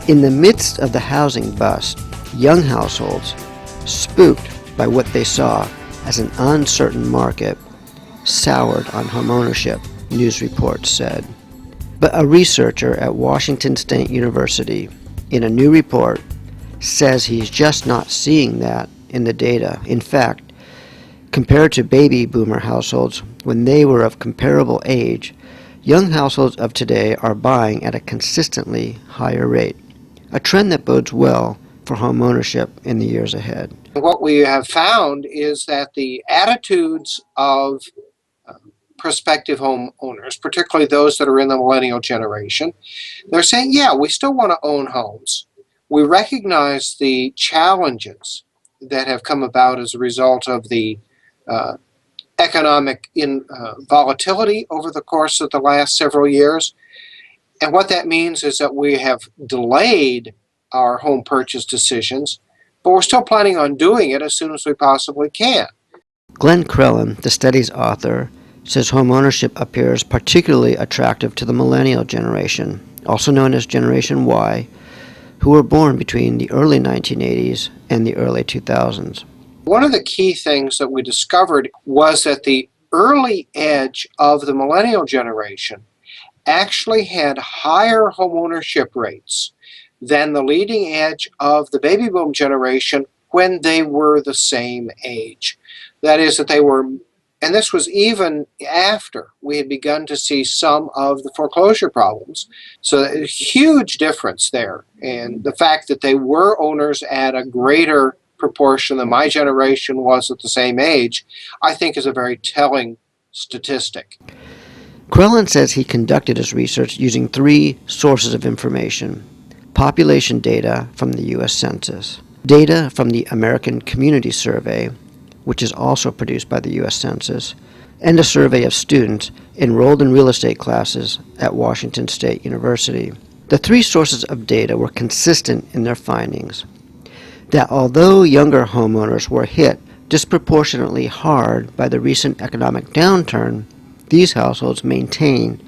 In the midst of the housing bust, young households, spooked by what they saw as an uncertain market, soured on homeownership, news reports said. But a researcher at Washington State University, in a new report, says he's just not seeing that in the data. In fact, compared to baby boomer households when they were of comparable age, young households of today are buying at a consistently higher rate, a trend that bodes well for homeownership in the years ahead. What we have found is that the attitudes of prospective homeowners, particularly those that are in the millennial generation, they're saying, yeah, we still want to own homes. We recognize the challenges that have come about as a result of the economic volatility over the course of the last several years. And what that means is that we have delayed our home purchase decisions, but we're still planning on doing it as soon as we possibly can. Glenn Crellin, the study's author, says homeownership appears particularly attractive to the millennial generation, also known as Generation Y, who were born between the early 1980s and the early 2000s. One of the key things that we discovered was that the early edge of the millennial generation actually had higher homeownership rates than the leading edge of the baby boom generation when they were the same age. That is, that they were, and this was even after we had begun to see some of the foreclosure problems. So a huge difference there. And the fact that they were owners at a greater proportion than my generation was at the same age, I think is a very telling statistic. Crellin says he conducted his research using three sources of information: population data from the U.S. Census, data from the American Community Survey, which is also produced by the U.S. Census, and a survey of students enrolled in real estate classes at Washington State University. The three sources of data were consistent in their findings that although younger homeowners were hit disproportionately hard by the recent economic downturn, these households maintain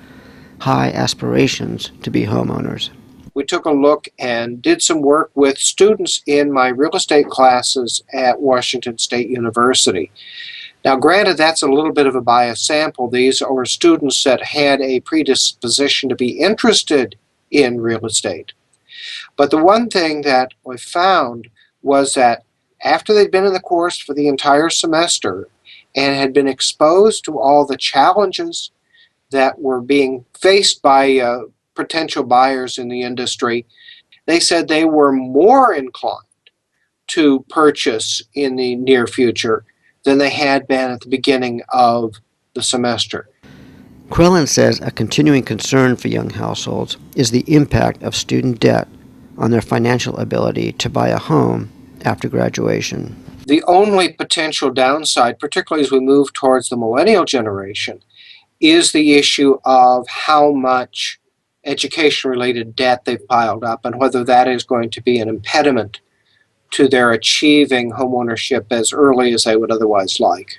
high aspirations to be homeowners. We took a look and did some work with students in my real estate classes at Washington State University. Now, granted, that's a little bit of a biased sample. These are students that had a predisposition to be interested in real estate. But the one thing that we found was that after they'd been in the course for the entire semester and had been exposed to all the challenges that were being faced by potential buyers in the industry, they said they were more inclined to purchase in the near future than they had been at the beginning of the semester. Crellin says a continuing concern for young households is the impact of student debt on their financial ability to buy a home after graduation. The only potential downside, particularly as we move towards the millennial generation, is the issue of how much education-related debt they've piled up and whether that is going to be an impediment to their achieving homeownership as early as they would otherwise like.